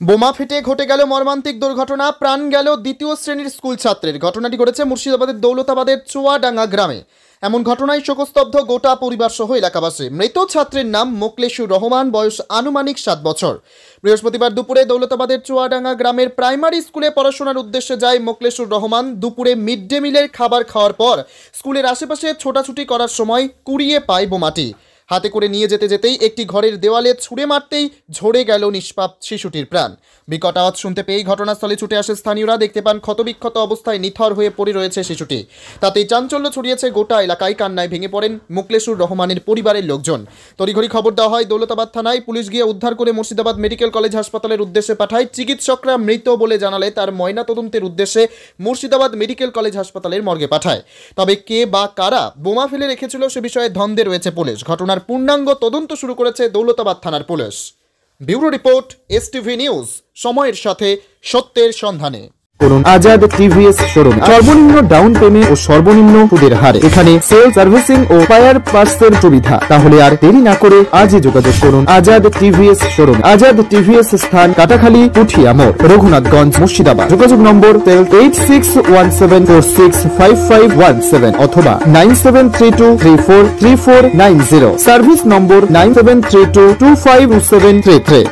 বোমা ফেটে ঘটে গেল মর্মান্তিক দুর্ঘটনা, প্রাণ গেল দ্বিতীয় শ্রেণীর স্কুল ছাত্রের। ঘটনাটি ঘটেছে মুর্শিদাবাদের দৌলতাবাদের চুয়াডাঙ্গা গ্রামে। এমন ঘটনায় শোকস্তব্ধ গোটা পরিবার সহ এলাকাবাসী। মৃত ছাত্রের নাম মোকলেশুর রহমান, বয়স আনুমানিক 7 বছর। বৃহস্পতিবার দুপুরে দৌলতাবাদের চুয়াডাঙ্গা গ্রামের প্রাইমারি স্কুলে পড়াশোনার উদ্দেশ্যে যায় মোকলেশুর রহমান। দুপুরে মিড ডে মিলের খাবার খাওয়ার পর স্কুলের আশেপাশে ছোটাছুটি করার সময় কুড়িয়ে পায় বোমাটি। হাতে করে নিয়ে যেতে যেতেই একটি ঘরের দেওয়ালে ছুঁড়ে মারতেই ঝরে গেল নিষ্পাপ শিশুটির প্রাণ। বিকট আওয়াজ শুনতে পেয়েই ঘটনাস্থলে ছুটে আসে স্থানীয়রা। দেখতে পান ক্ষতবিক্ষত অবস্থায় নিথর হয়ে পড়ে রয়েছে শিশুটি। তাতেই চাঞ্চল্য ছড়িয়েছে গোটা এলাকায়। কান্নায় ভেঙে পড়েন মোকলেশুর রহমানের পরিবারের লোকজন। তড়িঘড়ি খবর দেওয়া হয় দৌলতাবাদ থানায়। পুলিশ গিয়ে উদ্ধার করে মুর্শিদাবাদ মেডিকেল কলেজ হাসপাতালের উদ্দেশ্যে পাঠায়। চিকিৎসকরা মৃত বলে জানালে তার ময়নাতদন্তের উদ্দেশ্যে মুর্শিদাবাদ মেডিকেল কলেজ হাসপাতালের মর্গে পাঠায়। তবে কে বা কারা বোমা ফেলে রেখেছিল সে বিষয়ে ধন্দে রয়েছে পুলিশ। ঘটনার পূর্ণাঙ্গ তদন্ত শুরু করেছে দৌলতাবাদ থানার police. Bureau report, STV news, সময়ের সাথে সত্যের সন্ধানে। করুন আজাদ টিভিএস শোরুম। সর্বনিম্ন ডাউন পেমেন্ট ও সর্বনিম্ন সুদের হারে এখানে সেল সার্ভিসিং ও ফায়ার পার্টসের সুবিধা। তাহলে আর দেরি না করে আজই যোগাযোগ করুন Azad TVS showroom. Azad TVS স্থান কাটাখালী, পুঠিয়া মোড়, রঘুনাথগঞ্জ, মুর্শিদাবাদ। যোগাযোগ নম্বর 8617465517 অথবা 9732343490। সার্ভিস নম্বর 9732257733।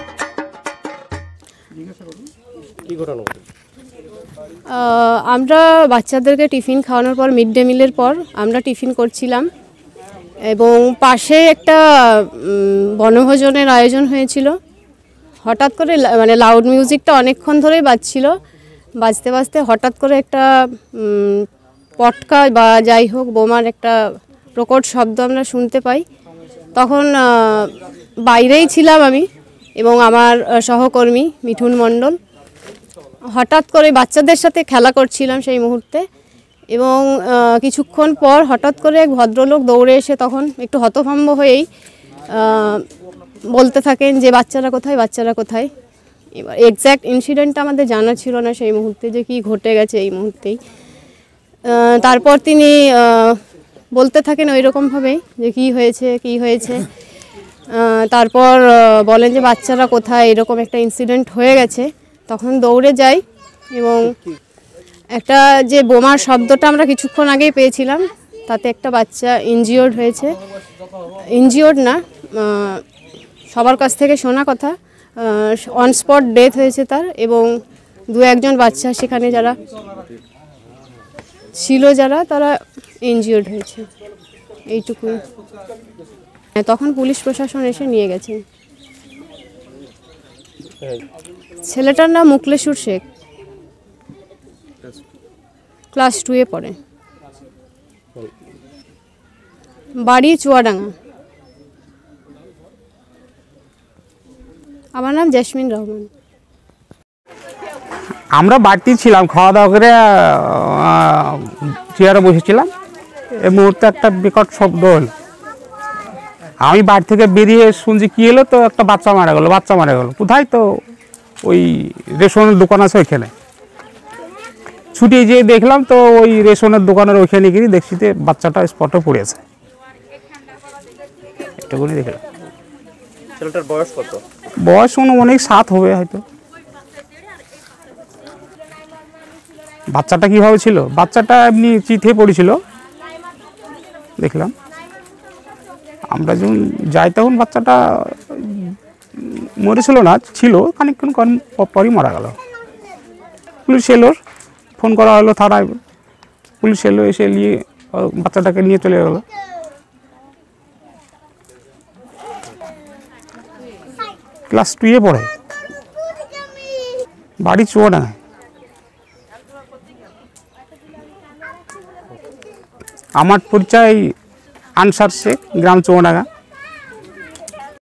আমরা বাচ্চাদেরকে টিফিন খাওয়ানোর পর, মিড ডে মিলের পর আমরা টিফিন করছিলাম এবং পাশে একটা বনভোজনের আয়োজন হয়েছিল। হঠাৎ করে লাউড মিউজিকটা অনেকক্ষণ ধরেই বাজছিল। বাজতে বাজতে হঠাৎ করে একটা পটকা বা যাই হোক বোমার একটা প্রকট শব্দ আমরা শুনতে পাই। তখন বাইরেই ছিলাম আমি এবং আমার সহকর্মী মিঠুন মণ্ডল। হঠাৎ করে বাচ্চাদের সাথে খেলা করছিলাম সেই মুহূর্তে এবং কিছুক্ষণ পর হঠাৎ করে এক ভদ্রলোক দৌড়ে এসে তখন একটু হতভম্ব হয়েই বলতে থাকেন যে বাচ্চারা কোথায়, বাচ্চারা কোথায়। এবার এক্স্যাক্ট ইনসিডেন্টটা আমাদের জানা ছিল না সেই মুহূর্তে যে কী ঘটে গেছে এই মুহূর্তেই। তারপর তিনি বলতে থাকেন ওই রকমভাবেই যে কী হয়েছে কী হয়েছে। তারপর বলেন যে বাচ্চারা কোথায়, এরকম একটা ইনসিডেন্ট হয়ে গেছে। তখন দৌড়ে যাই এবং একটা যে বোমার শব্দটা আমরা কিছুক্ষণ আগেই পেয়েছিলাম তাতে একটা বাচ্চা ইনজিওর্ড হয়েছে। ইনজিওর্ড না, সবার কাছ থেকে শোনা কথা, অন স্পট ডেথ হয়েছে তার। এবং 2-1জন বাচ্চা সেখানে যারা ছিল তারা ইনজিওর্ড হয়েছে, এইটুকুই। তখন পুলিশ প্রশাসন এসে নিয়ে গেছেন। ছেলেটার নাম মোকলেশুর শেখ, ক্লাস 2-এ পড়ে, বাড়ি চুয়াডাঙ্গা। আমার নাম জেসমিন রহমান। আমরা বাড়তি ছিলাম, খাওয়া দাওয়া করে চেয়ারে বসেছিলাম। এই মুহূর্তে একটা বিকট শব্দ হল। আমি বাড়ি থেকে বেরিয়ে শুনছি কি এলো, তো একটা বাচ্চা মারা গেল। কোথায়? তো ওই রেশনের দোকান আছে ওইখানে। ছুটে যেয়ে দেখলাম তো ওই রেশনের দোকানের ওইখানে গিয়ে দেখছি যে বাচ্চাটা স্পটে পড়েছে। এটুকুনি দেখলাম। ছেলেটার বয়স কত? বয়স অনেক 7 হবে হয়তো। বাচ্চাটা কীভাবে ছিল? বাচ্চাটা এমনি চিথে পড়েছিল দেখলাম। আমরা যখন যাই তখন বাচ্চাটা মরেছিল না, ছিল, খানিকক্ষণ পরই মারা গেল। পুলিশ এলো, ফোন করা হলো থানায়। পুলিশ এলো, এসে নিয়ে বাচ্চাটাকে নিয়ে চলে গেল। ক্লাস 2-এ পড়ে, বাড়ি চুয়াডাঙ্গায়। আমার পরিচয় আনসার শেখ, গ্রাম চুয়াডাঙ্গা।